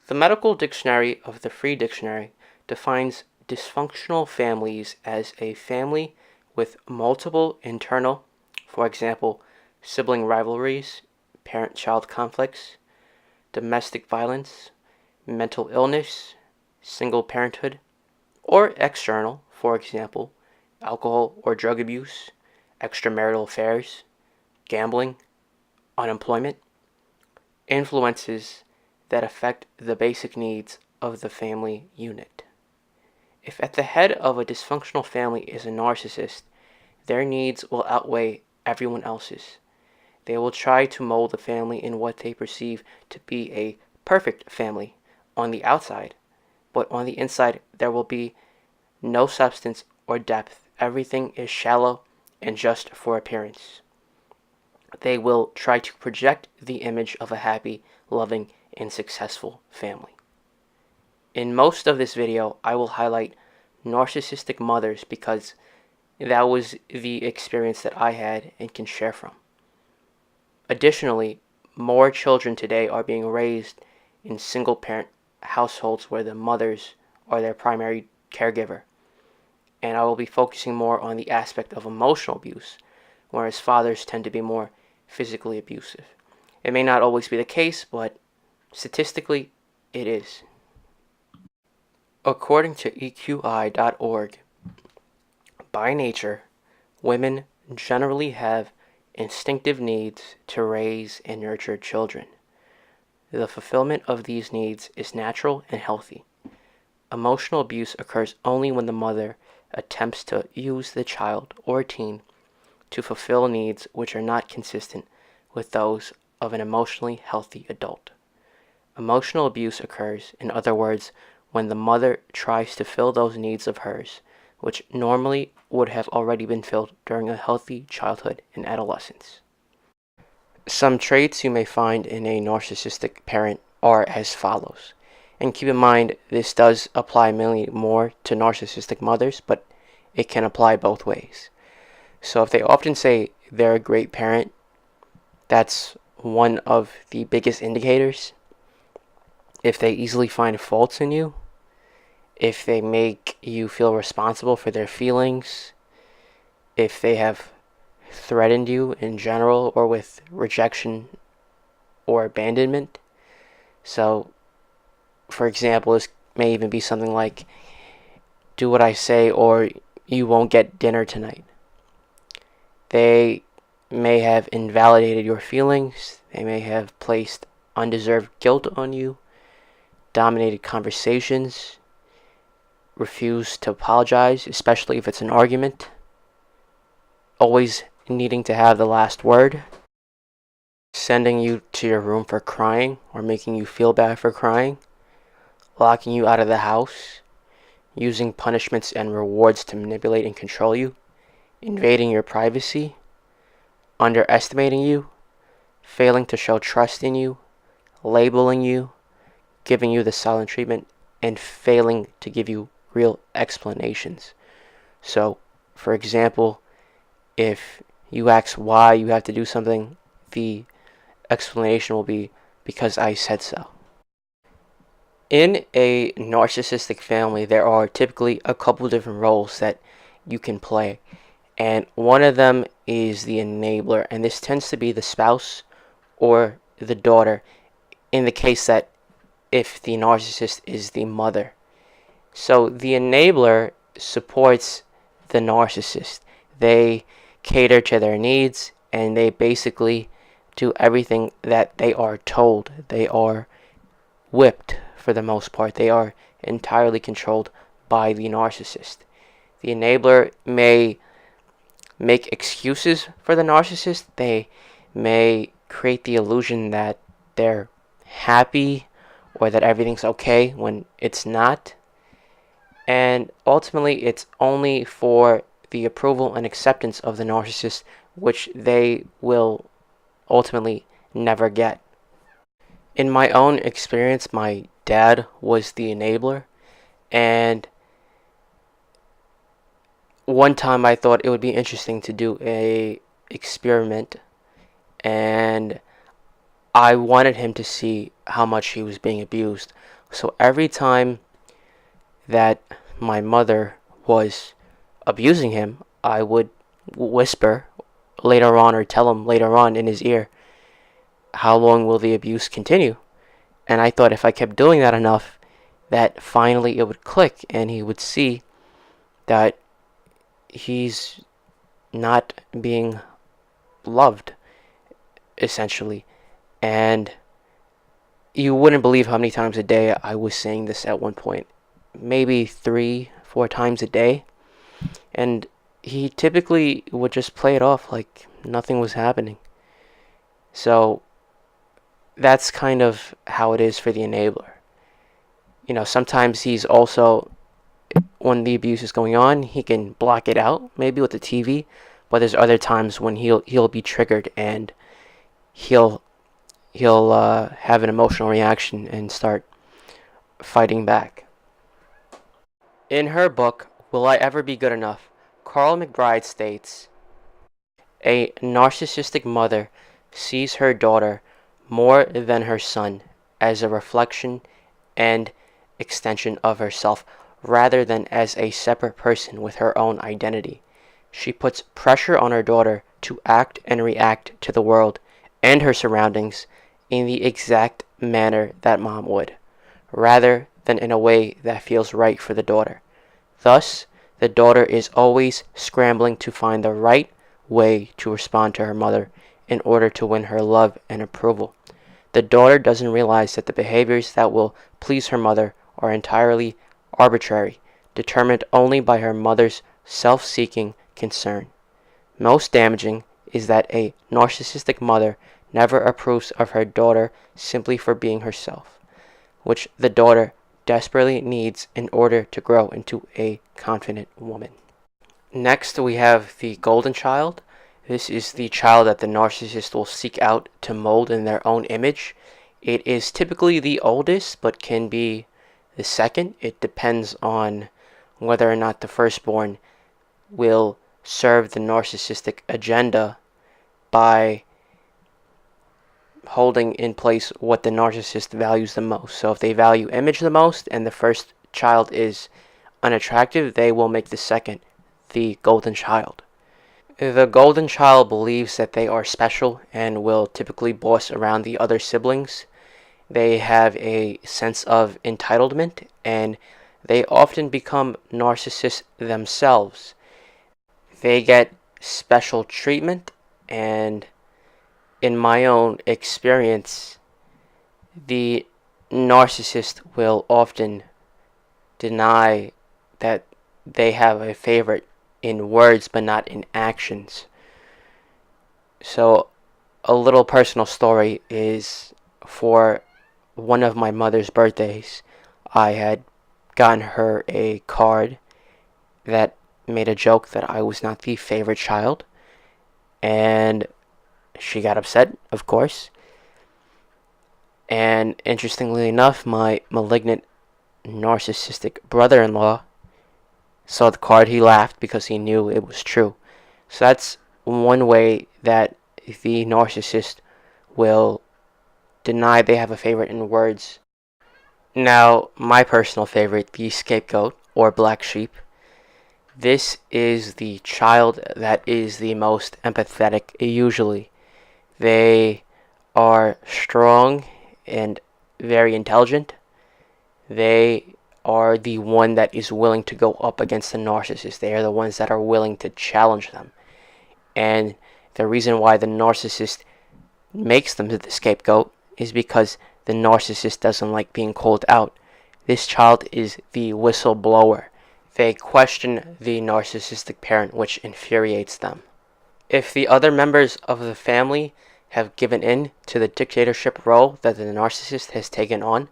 The Medical Dictionary of the Free Dictionary defines dysfunctional families as a family with multiple internal, for example, sibling rivalries, parent-child conflicts, domestic violence, mental illness, single parenthood, or external, for example, alcohol or drug abuse, extramarital affairs, gambling, unemployment, influences that affect the basic needs of the family unit. If at the head of a dysfunctional family is a narcissist, their needs will outweigh everyone else's. They will try to mold the family in what they perceive to be a perfect family on the outside, but on the inside there will be no substance or depth. Everything is shallow and just for appearance. They will try to project the image of a happy, loving, and successful family. In most of this video, I will highlight narcissistic mothers because that was the experience that I had and can share from. Additionally, more children today are being raised in single-parent households where the mothers are their primary caregiver. And I will be focusing more on the aspect of emotional abuse, whereas fathers tend to be more physically abusive. It may not always be the case, but statistically, it is. According to EQI.org, by nature, women generally have instinctive needs to raise and nurture children. The fulfillment of these needs is natural and healthy. Emotional abuse occurs only when the mother attempts to use the child or teen to fulfill needs which are not consistent with those of an emotionally healthy adult. Emotional abuse occurs, in other words, when the mother tries to fill those needs of hers, which normally would have already been filled during a healthy childhood and adolescence. Some traits you may find in a narcissistic parent are as follows. And keep in mind, this does apply mainly more to narcissistic mothers, but it can apply both ways. So if they often say they're a great parent, that's one of the biggest indicators. If they easily find faults in you, if they make you feel responsible for their feelings, if they have threatened you in general or with rejection or abandonment. So, for example, this may even be something like, do what I say or you won't get dinner tonight. They may have invalidated your feelings. They may have placed undeserved guilt on you, dominated conversations, refused to apologize, especially if it's an argument, always needing to have the last word, sending you to your room for crying or making you feel bad for crying, locking you out of the house, using punishments and rewards to manipulate and control you, invading your privacy, underestimating you, failing to show trust in you, labeling you, giving you the silent treatment, and failing to give you real explanations. So, for example, if you ask why you have to do something, the explanation will be because I said so. In a narcissistic family, there are typically a couple different roles that you can play. And one of them is the enabler. And this tends to be the spouse or the daughter in the case that if the narcissist is the mother. So the enabler supports the narcissist. They cater to their needs and they basically do everything that they are told. They are whipped for the most part. They are entirely controlled by the narcissist. The enabler may make excuses for the narcissist. They may create the illusion that they're happy or that everything's okay when it's not. And ultimately, it's only for the approval and acceptance of the narcissist, which they will ultimately never get. In my own experience, my dad was the enabler, and one time I thought it would be interesting to do a experiment, and I wanted him to see how much he was being abused. So every time that my mother was abusing him, I would whisper later on or tell him later on in his ear, how long will the abuse continue? And I thought if I kept doing that enough, that finally it would click and he would see that he's not being loved, essentially. And you wouldn't believe how many times a day I was saying this at one point. Maybe 3, 4 times a day. And he typically would just play it off like nothing was happening. So that's kind of how it is for the enabler. Sometimes he's also, when the abuse is going on, he can block it out, maybe with the TV. But there's other times when he'll be triggered and he'll have an emotional reaction and start fighting back. In her book, Will I Ever Be Good Enough? Carl McBride states, a narcissistic mother sees her daughter more than her son as a reflection and extension of herself rather than as a separate person with her own identity. She puts pressure on her daughter to act and react to the world and her surroundings in the exact manner that mom would, rather than in a way that feels right for the daughter. Thus, the daughter is always scrambling to find the right way to respond to her mother in order to win her love and approval. The daughter doesn't realize that the behaviors that will please her mother are entirely arbitrary, determined only by her mother's self-seeking concern. Most damaging is that a narcissistic mother never approves of her daughter simply for being herself, which the daughter desperately needs in order to grow into a confident woman. Next, we have the golden child. This is the child that the narcissist will seek out to mold in their own image. It is typically the oldest, but can be the second. It depends on whether or not the firstborn will serve the narcissistic agenda by holding in place what the narcissist values the most. So if they value image the most and the first child is unattractive, they will make the second the golden child. The golden child believes that they are special and will typically boss around the other siblings. They have a sense of entitlement and they often become narcissists themselves. They get special treatment, and in my own experience, the narcissist will often deny that they have a favorite in words but not in actions. So, a little personal story is for one of my mother's birthdays, I had gotten her a card that made a joke that I was not the favorite child, and she got upset, of course. And interestingly enough, my malignant narcissistic brother-in-law saw the card. He laughed because he knew it was true. So that's one way that the narcissist will deny they have a favorite in words. Now, my personal favorite, the scapegoat or black sheep. This is the child that is the most empathetic usually. They are strong and very intelligent. They are the one that is willing to go up against the narcissist. They are the ones that are willing to challenge them. And the reason why the narcissist makes them the scapegoat is because the narcissist doesn't like being called out. This child is the whistleblower. They question the narcissistic parent, which infuriates them. If the other members of the family have given in to the dictatorship role that the narcissist has taken on,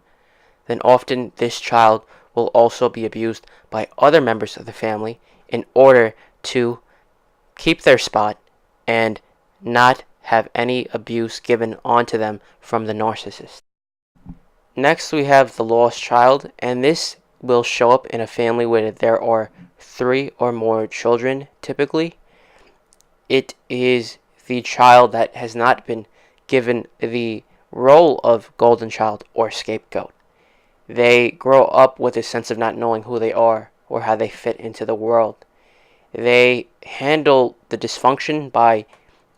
then often this child will also be abused by other members of the family in order to keep their spot and not have any abuse given onto them from the narcissist. Next, we have the lost child, and this will show up in a family where there are 3 or more children typically. It is the child that has not been given the role of golden child or scapegoat. They grow up with a sense of not knowing who they are or how they fit into the world. They handle the dysfunction by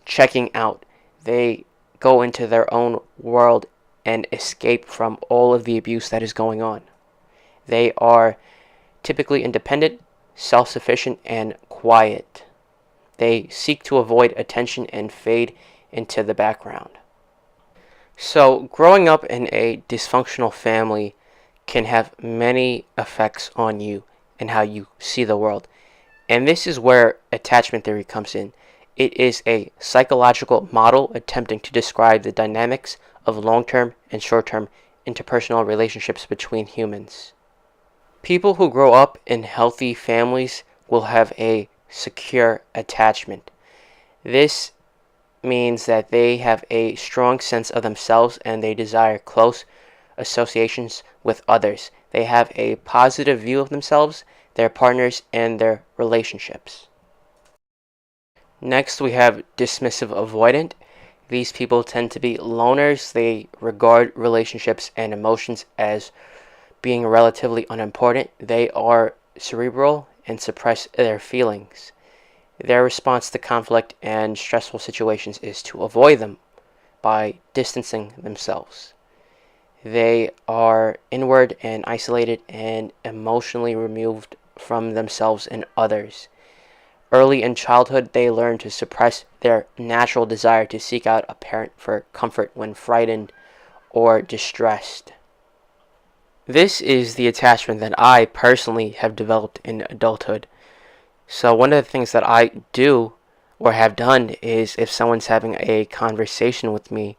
checking out. They go into their own world and escape from all of the abuse that is going on. They are typically independent, self-sufficient, and quiet. They seek to avoid attention and fade into the background. So, growing up in a dysfunctional family can have many effects on you and how you see the world. And this is where attachment theory comes in. It is a psychological model attempting to describe the dynamics of long-term and short-term interpersonal relationships between humans. People who grow up in healthy families will have a secure attachment. This means that they have a strong sense of themselves and they desire close associations with others. They have a positive view of themselves, their partners, and their relationships. Next, we have dismissive avoidant. These people tend to be loners. They regard relationships and emotions as being relatively unimportant. They are cerebral and suppress their feelings. Their response to conflict and stressful situations is to avoid them by distancing themselves. They are inward and isolated and emotionally removed from themselves and others. Early in childhood, they learn to suppress their natural desire to seek out a parent for comfort when frightened or distressed. This is the attachment that I personally have developed in adulthood. So one of the things that I do or have done is if someone's having a conversation with me,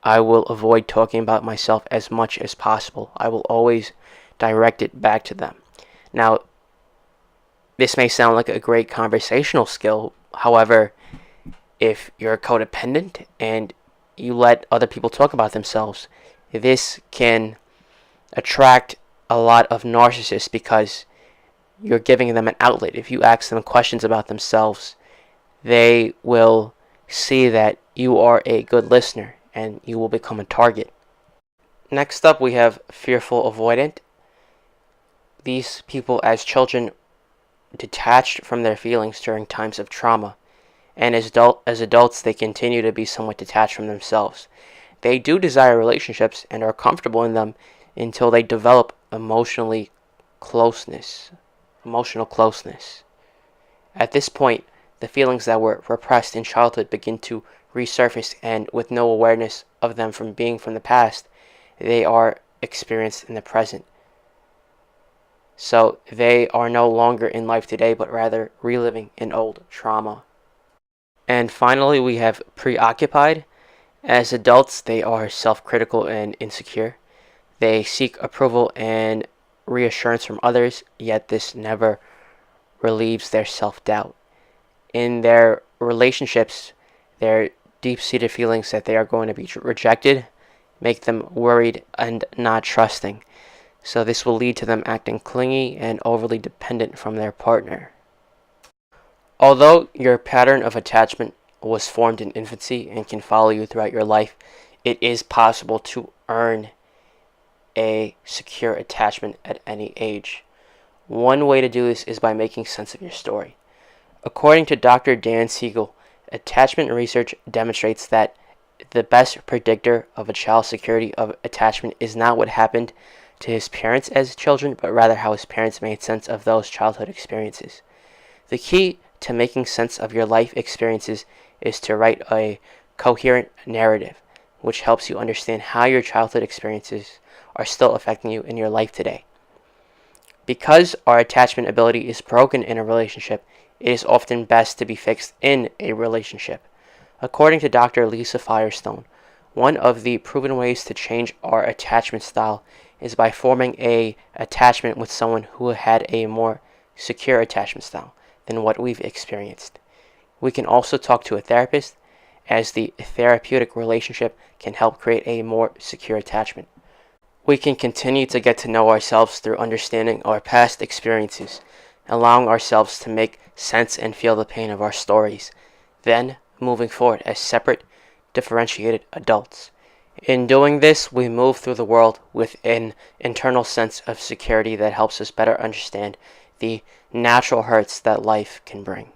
I will avoid talking about myself as much as possible. I will always direct it back to them. Now, this may sound like a great conversational skill. However, if you're codependent and you let other people talk about themselves, this can attract a lot of narcissists because you're giving them an outlet. If you ask them questions about themselves, they will see that you are a good listener and you will become a target. Next up, we have fearful avoidant. These people, as children, detached from their feelings during times of trauma, and as adults, they continue to be somewhat detached from themselves. They do desire relationships and are comfortable in them until they develop emotional closeness. At this point, the feelings that were repressed in childhood begin to resurface, and with no awareness of them from being from the past, they are experienced in the present. So they are no longer in life today, but rather reliving an old trauma. And finally, we have preoccupied. As adults, they are self-critical and insecure. They seek approval and reassurance from others, yet this never relieves their self-doubt. In their relationships, their deep-seated feelings that they are going to be rejected make them worried and not trusting. So this will lead to them acting clingy and overly dependent from their partner. Although your pattern of attachment was formed in infancy and can follow you throughout your life, it is possible to earn a secure attachment at any age. One way to do this is by making sense of your story. According to Dr. Dan Siegel, attachment research demonstrates that the best predictor of a child's security of attachment is not what happened to his parents as children, but rather how his parents made sense of those childhood experiences. The key to making sense of your life experiences is to write a coherent narrative, which helps you understand how your childhood experiences are still affecting you in your life today. Because our attachment ability is broken in a relationship, it is often best to be fixed in a relationship. According to Dr. Lisa Firestone, one of the proven ways to change our attachment style is by forming an attachment with someone who had a more secure attachment style than what we've experienced. We can also talk to a therapist, as the therapeutic relationship can help create a more secure attachment. We can continue to get to know ourselves through understanding our past experiences, allowing ourselves to make sense and feel the pain of our stories, then moving forward as separate, differentiated adults. In doing this, we move through the world with an internal sense of security that helps us better understand the natural hurts that life can bring.